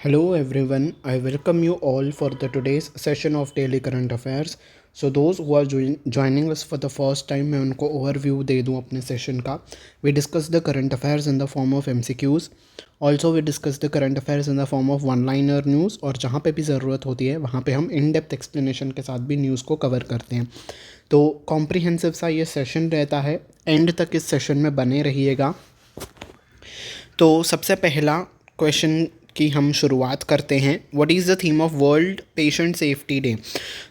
Hello everyone, I welcome you all for the today's session of Daily Current Affairs. So those who are joining us for the first time मैं उनको overview दे दूँ अपने session का. We discuss the current affairs in the form of MCQs. Also we discuss the current affairs in the form of one-liner news और जहाँ पे भी ज़रूरत होती है वहाँ पे हम in-depth explanation के साथ भी न्यूज़ को कवर करते हैं. तो कॉम्प्रिहेंसिव सा ये सेशन रहता है, एंड तक इस सेशन में बने रहिएगा. तो सबसे पहला क्वेश्चन की हम शुरुआत करते हैं. What is the theme of world patient safety day?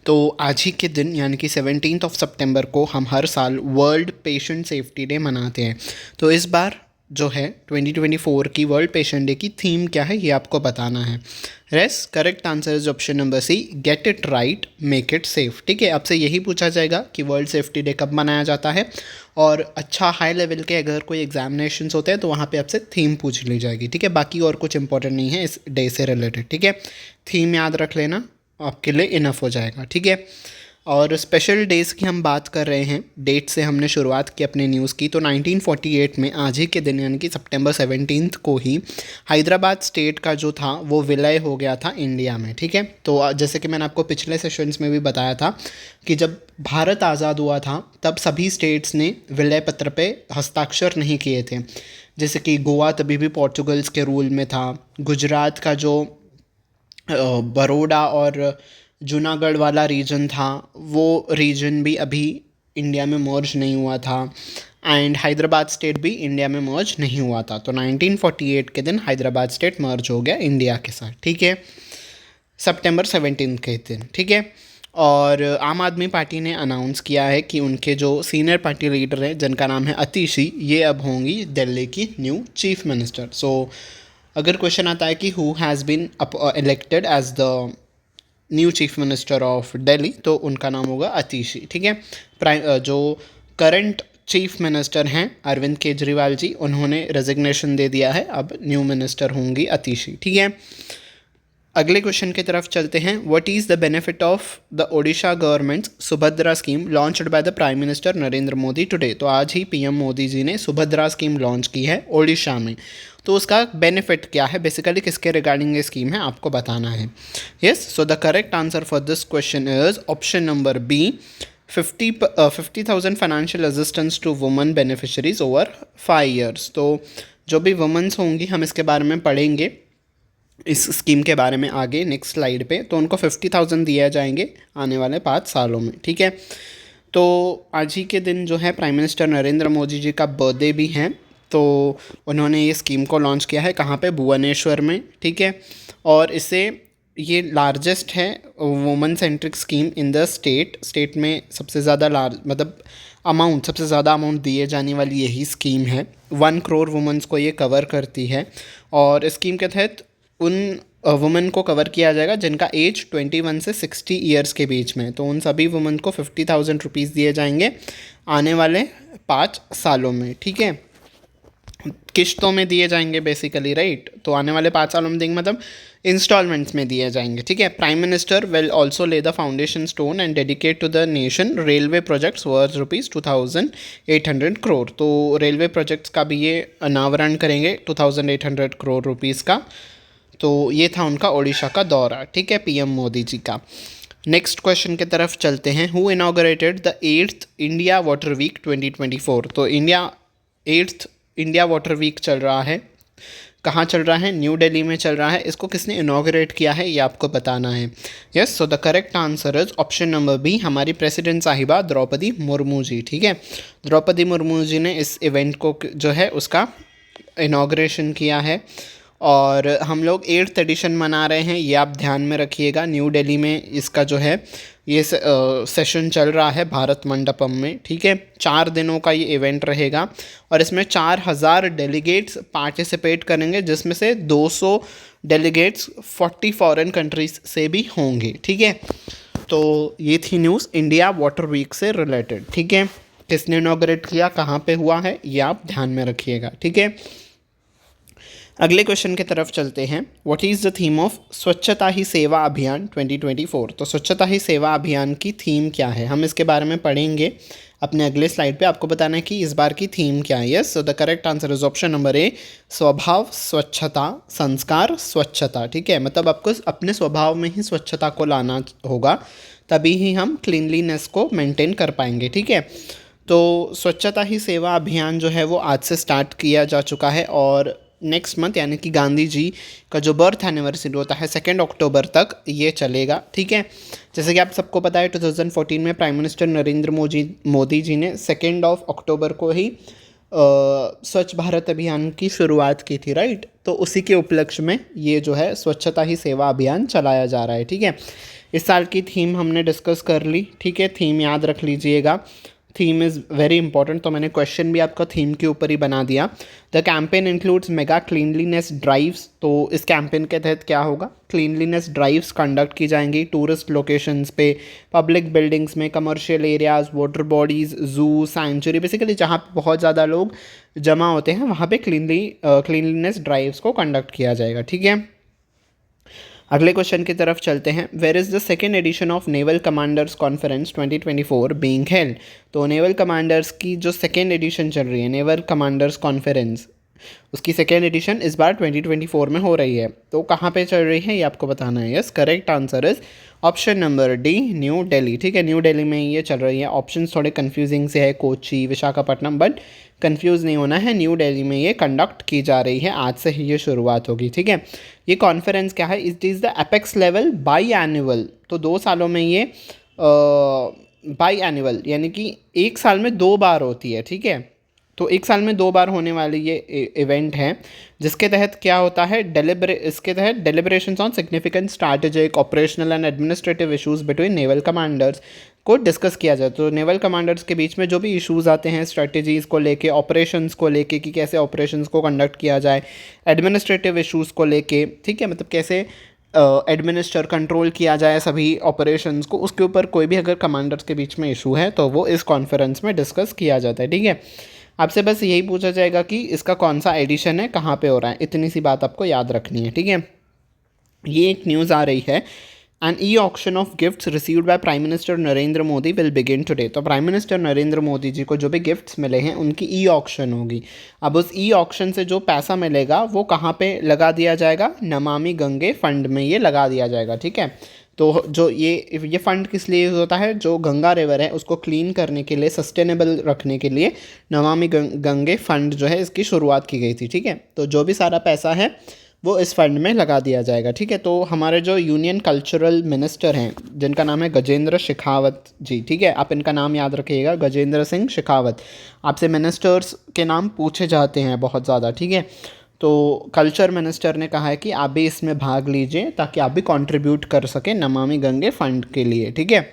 तो आज ही के दिन यानी कि 17 सितंबर को हम हर साल वर्ल्ड पेशेंट सेफ्टी डे मनाते हैं. तो इस बार जो है 2024 की वर्ल्ड पेशेंट डे की थीम क्या है ये आपको बताना है. Correct answer is option number C, get it right make it safe. ठीक है, आपसे यही पूछा जाएगा कि वर्ल्ड सेफ्टी डे कब मनाया जाता है, और अच्छा हाई लेवल के अगर कोई एग्जामिनेशंस होते हैं तो वहाँ पे आपसे थीम पूछ ली जाएगी. ठीक है, बाकी और कुछ इंपॉर्टेंट नहीं है इस डे से रिलेटेड. ठीक है, थीम याद रख लेना, आपके लिए इनफ हो जाएगा. ठीक है, और स्पेशल डेज़ की हम बात कर रहे हैं. डेट से हमने शुरुआत की अपने न्यूज़ की. तो 1948 में आज ही के दिन यानी कि सितंबर 17 को ही हैदराबाद स्टेट का जो था वो विलय हो गया था इंडिया में. ठीक है, तो जैसे कि मैंने आपको पिछले सेशंस में भी बताया था कि जब भारत आज़ाद हुआ था तब सभी स्टेट्स ने विलय पत्र पे हस्ताक्षर नहीं किए थे. जैसे कि गोवा तभी भी पोर्चुगल्स के रूल में था. गुजरात का जो बड़ौदा और जूनागढ़ वाला रीजन था वो रीजन भी अभी इंडिया में मर्ज नहीं हुआ था. एंड हैदराबाद स्टेट भी इंडिया में मर्ज नहीं हुआ था. तो 1948 के दिन हैदराबाद स्टेट मर्ज हो गया इंडिया के साथ. ठीक है, सितंबर 17 के दिन. ठीक है, और आम आदमी पार्टी ने अनाउंस किया है कि उनके जो सीनियर पार्टी लीडर हैं जिनका नाम है अतिशी, ये अब होंगी दिल्ली की न्यू चीफ मिनिस्टर. सो अगर क्वेश्चन आता है कि who has been elected as the new chief minister of Delhi, तो उनका नाम होगा अतिशी. ठीक है, जो करंट चीफ मिनिस्टर हैं अरविंद केजरीवाल जी, उन्होंने रेजिग्नेशन दे दिया है. अब न्यू मिनिस्टर होंगी अतिशी. ठीक है, अगले क्वेश्चन की तरफ चलते हैं. What is the benefit of the Odisha governments Subhadra scheme launched by the prime minister Narendra Modi today? तो आज ही पीएम मोदी जी ने सुभद्रा स्कीम लॉन्च की है ओडिशा में. तो उसका बेनिफिट क्या है, बेसिकली किसके रिगार्डिंग ये स्कीम है, आपको बताना है. Yes, so the correct answer for this question is option number B, 50,000 financial assistance to women beneficiaries over 5 years. तो जो भी वुमेन्स होंगी हम इसके बारे में पढ़ेंगे, इस स्कीम के बारे में आगे नेक्स्ट स्लाइड पे. तो उनको 50,000 दिया जाएंगे आने वाले 5 सालों में. ठीक है, तो आज ही के दिन जो है प्राइम मिनिस्टर नरेंद्र मोदी जी का बर्थडे भी है. तो उन्होंने ये स्कीम को लॉन्च किया है कहाँ पे, भुवनेश्वर में. ठीक है, और इसे ये लार्जेस्ट है women centric scheme in the state में सबसे ज़्यादा मतलब सबसे ज़्यादा अमाउंट दिए जाने वाली यही स्कीम है. 1 करोड़ वुमेन्स को ये कवर करती है. और स्कीम के तहत उन वुमेन को कवर किया जाएगा जिनका एज 21 से 60 ईयर्स के बीच में. तो उन सभी वुमेन को 50,000 रुपीज़ दिए जाएंगे आने वाले 5 सालों में. ठीक है, किश्तों में दिए जाएंगे बेसिकली, राइट. तो आने वाले 5 सालों में देंगे मतलब इंस्टॉलमेंट्स में दिए जाएंगे. ठीक है, prime minister will also lay the foundation stone and dedicate to the nation railway projects worth rupees 2,800 crore. तो रेलवे प्रोजेक्ट्स का भी ये अनावरण करेंगे 2,800 करोड़ रुपीज़ का. तो ये था उनका ओडिशा का दौरा. ठीक है, पीएम मोदी जी का. नेक्स्ट क्वेश्चन की तरफ चलते हैं. Who inaugurated the 8th India water week 2024? तो 8th इंडिया वाटर वीक चल रहा है. कहाँ चल रहा है, न्यू दिल्ली में चल रहा है. इसको किसने इनॉग्रेट किया है ये आपको बताना है. Yes, so the correct answer is option number B, हमारी प्रेसिडेंट साहिबा द्रौपदी मुर्मू जी. ठीक है, द्रौपदी मुर्मू जी ने इस इवेंट को जो है उसका इनॉग्रेशन किया है. और हम लोग 8th एडिशन मना रहे हैं, ये आप ध्यान में रखिएगा. न्यू दिल्ली में इसका जो है ये सेशन चल रहा है भारत मंडपम में. ठीक है, 4 दिनों का ये इवेंट रहेगा और इसमें 4,000 डेलीगेट्स पार्टिसिपेट करेंगे, जिसमें से 200 डेलीगेट्स 40 फॉरेन कंट्रीज से भी होंगे. ठीक है, तो ये थी न्यूज़ इंडिया वाटर वीक से रिलेटेड. ठीक है, किसने इनॉग्रेट किया, कहाँ पे हुआ है, ये आप ध्यान में रखिएगा. ठीक है, अगले क्वेश्चन की तरफ चलते हैं। What is the theme of स्वच्छता ही सेवा अभियान 2024? तो स्वच्छता ही सेवा अभियान की थीम क्या है, हम इसके बारे में पढ़ेंगे अपने अगले स्लाइड पे। आपको बताना है कि इस बार की थीम क्या है। Yes, so the correct answer is option number A, स्वभाव स्वच्छता संस्कार स्वच्छता। ठीक है, मतलब आपको अपने स्वभाव में ही स्वच्छता को लाना होगा, तभी ही हम क्लीनलीनेस को मेंटेन कर पाएंगे। ठीक है, तो स्वच्छता ही सेवा अभियान जो है वो आज से स्टार्ट किया जा चुका है और नेक्स्ट मंथ यानी कि गांधी जी का जो बर्थ एनिवर्सरी होता है 2 अक्टूबर तक ये चलेगा। ठीक है, जैसे कि आप सबको पता है 2014 में प्राइम मिनिस्टर नरेंद्र मोदी जी ने 2 अक्टूबर को ही स्वच्छ भारत अभियान की शुरुआत की थी, राइट। तो उसी के उपलक्ष्य में ये जो है स्वच्छता ही सेवा अभियान चलाया जा रहा है। ठीक है, इस साल की थीम हमने डिस्कस कर ली। ठीक है, थीम याद रख लीजिएगा, थीम इज़ वेरी इंपॉर्टेंट। तो मैंने क्वेश्चन भी आपका थीम के ऊपर ही बना दिया। The campaign includes mega cleanliness drives. तो इस कैंपेन के तहत क्या होगा, क्लीनलीनेस ड्राइव्स कंडक्ट की जाएंगी टूरिस्ट लोकेशंस पे, पब्लिक बिल्डिंग्स में, कमर्शियल एरियाज़, वाटर बॉडीज़, जू, सेंचुरी, बेसिकली जहाँ पे बहुत ज़्यादा लोग जमा होते हैं वहाँ पे क्लीनलीनेस ड्राइव्स को कंडक्ट किया जाएगा। ठीक है, अगले क्वेश्चन की तरफ चलते हैं। Where is the second edition of naval commanders conference 2024 being held? तो नेवल कमांडर्स की जो सेकेंड एडिशन चल रही है, नेवल कमांडर्स कॉन्फ्रेंस, उसकी सेकेंड एडिशन इस बार 2024 में हो रही है। तो कहाँ पे चल रही है ये आपको बताना है। Yes, correct answer is option number D, new Delhi. ठीक है, न्यू दिल्ली में ये चल रही है। ऑप्शन थोड़े कन्फ्यूजिंग से है, कोची, विशाखापट्टनम, बट कंफ्यूज नहीं होना है, न्यू दिल्ली में ये कंडक्ट की जा रही है, आज से ही ये शुरुआत होगी। ठीक है, ये कॉन्फ्रेंस क्या है, it is the apex level by annual. तो 2 सालों में ये बाई एनुअल यानी कि एक साल में 2 बार होती है। ठीक है, तो एक साल में 2 बार होने वाली ये इवेंट है, जिसके तहत क्या होता है, इसके तहत deliberations on significant strategic, operational and administrative issues between naval commanders को डिस्कस किया जाए। तो नेवल कमांडर्स के बीच में जो भी इश्यूज़ आते हैं स्ट्रेटजीज़ को लेके, ऑपरेशंस को लेके कि कैसे ऑपरेशंस को कंडक्ट किया जाए, एडमिनिस्ट्रेटिव इश्यूज़ को लेके, ठीक है, मतलब कैसे एडमिनिस्टर कंट्रोल किया जाए सभी ऑपरेशंस को, उसके ऊपर कोई भी अगर कमांडर्स के बीच में इशू है तो वो इस कॉन्फ्रेंस में डिस्कस किया जाता है। ठीक है, आपसे बस यही पूछा जाएगा कि इसका कौन सा एडिशन है, कहाँ पे हो रहा है, इतनी सी बात आपको याद रखनी है। ठीक है, ये एक न्यूज़ आ रही है, an e auction of gifts received by prime minister Narendra Modi will begin today. तो प्राइम मिनिस्टर नरेंद्र मोदी जी को जो भी गिफ्ट्स मिले हैं उनकी ई ऑक्शन होगी। अब उस ई ऑक्शन से जो पैसा मिलेगा वो कहाँ पे लगा दिया जाएगा, नमामि गंगे फंड में ये लगा दिया जाएगा। ठीक है, तो जो ये फ़ंड किस लिए यूज़ होता है, जो गंगा रिवर है उसको क्लीन करने के लिए, सस्टेनेबल रखने के लिए नमामि गंगे फंड जो है इसकी शुरुआत की गई थी। ठीक है, तो जो भी सारा पैसा है वो इस फंड में लगा दिया जाएगा। ठीक है, तो हमारे जो यूनियन कल्चरल मिनिस्टर हैं जिनका नाम है गजेंद्र शेखावत जी, ठीक है, आप इनका नाम याद रखिएगा, गजेंद्र सिंह शेखावत। आपसे मिनिस्टर्स के नाम पूछे जाते हैं बहुत ज़्यादा। ठीक है, तो कल्चर मिनिस्टर ने कहा है कि आप भी इसमें भाग लीजिए ताकि आप भी कंट्रीब्यूट कर सकें नमामि गंगे फंड के लिए। ठीक है,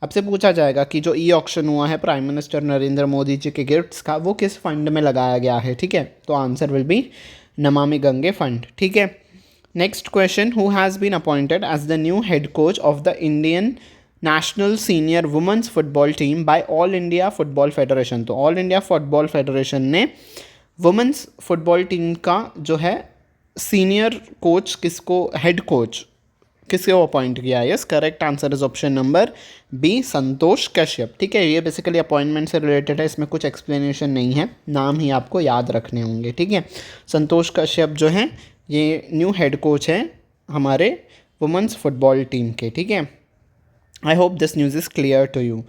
आपसे पूछा जाएगा कि जो ई ऑक्शन हुआ है प्राइम मिनिस्टर नरेंद्र मोदी जी के गिफ्ट्स का, वो किस फंड में लगाया गया है। ठीक है, तो answer will be Namami Gange fund. ठीक है, next question, who has been appointed as the new head coach of the Indian national senior women's football team by All India Football Federation? तो ऑल इंडिया फुटबॉल फेडरेशन ने women's football team का जो है senior coach किसको, head coach किसको appoint किया है। Yes, correct answer is option number B, Santosh Kashyap. ठीक है, ये बेसिकली अपॉइंटमेंट से रिलेटेड है, इसमें कुछ एक्सप्लेनेशन नहीं है, नाम ही आपको याद रखने होंगे। ठीक है, संतोष कश्यप जो हैं ये न्यू हेड कोच हैं हमारे वुमेंस फुटबॉल टीम के। ठीक है, I hope this news is clear to you.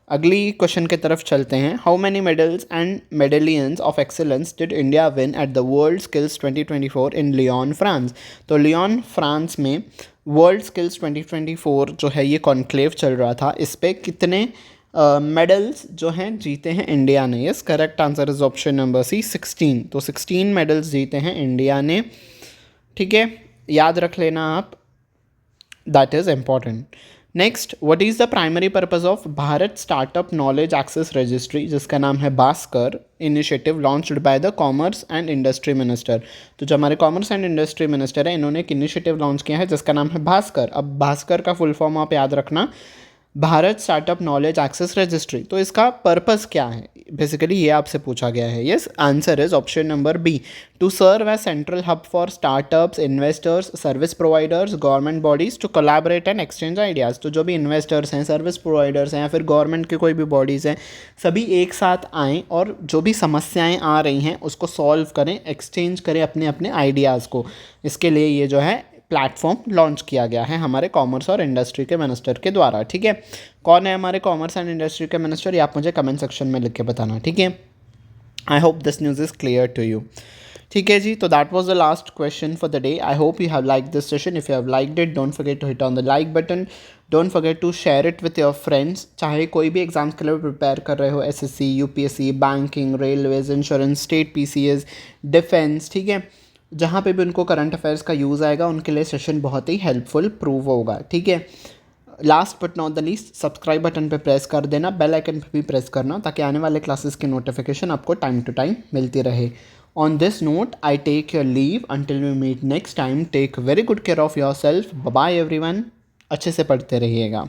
अगली क्वेश्चन की तरफ चलते हैं। How many medals and medallions of excellence did India win at the World Skills 2024 in Lyon France? तो लियोन फ्रांस में वर्ल्ड स्किल्स 2024 जो है ये कॉन्क्लेव चल रहा था, इस पर कितने मेडल्स जो हैं जीते हैं इंडिया ने? Yes, correct answer is option number C, 16। तो 16 मेडल्स जीते हैं इंडिया ने। ठीक है, याद रख लेना आप, that is important. Next, what is the primary purpose of Bharat startup knowledge access registry, जिसका नाम है Bhaskar initiative, launched by the commerce and industry minister? तो जो हमारे कॉमर्स एंड इंडस्ट्री मिनिस्टर है इन्होंने एक इनिशिएटिव लॉन्च किया है जिसका नाम है भास्कर। अब भास्कर का फुल फॉर्म आप याद रखना, Bharat startup knowledge access registry, तो इसका पर्पस क्या है, बेसिकली ये आपसे पूछा गया है. Yes, answer is option number B, to serve as central hub for startups, investors, service providers, government bodies to collaborate and exchange ideas. तो जो भी इन्वेस्टर्स हैं, सर्विस प्रोवाइडर्स हैं या फिर गवर्नमेंट के कोई भी बॉडीज़ हैं, सभी एक साथ आएँ और जो भी समस्याएँ आ रही हैं उसको सॉल्व करें, एक्सचेंज करें अपने अपने आइडियाज़ को. इसके लिए ये जो है प्लेटफॉर्म लॉन्च किया गया है हमारे कॉमर्स और इंडस्ट्री के मिनिस्टर के द्वारा. ठीक है, कौन है हमारे कॉमर्स एंड इंडस्ट्री के मिनिस्टर, ये आप मुझे कमेंट सेक्शन में लिख के बताना. ठीक है, I hope this news is clear to you. ठीक है जी, तो that was the last question for the day. I hope you have like this session. If you have liked it, don't forget to hit on the like button. Don't forget to share it with your friends. चाहे कोई भी exams के लिए prepare कर रहे हो, SSC, UPSC, banking, railways, insurance, state PCS, defence, ठीक है, जहाँ पे भी उनको करंट अफेयर्स का यूज़ आएगा उनके लिए सेशन बहुत ही हेल्पफुल प्रूव होगा. ठीक है, last but not the least, subscribe button पे प्रेस कर देना, बेल आइकन पे भी प्रेस करना ताकि आने वाले क्लासेस की नोटिफिकेशन आपको टाइम टू टाइम मिलती रहे. On this note I take your leave until we meet next time. Take very good care of your self. Bye everyone. अच्छे से पढ़ते रहिएगा.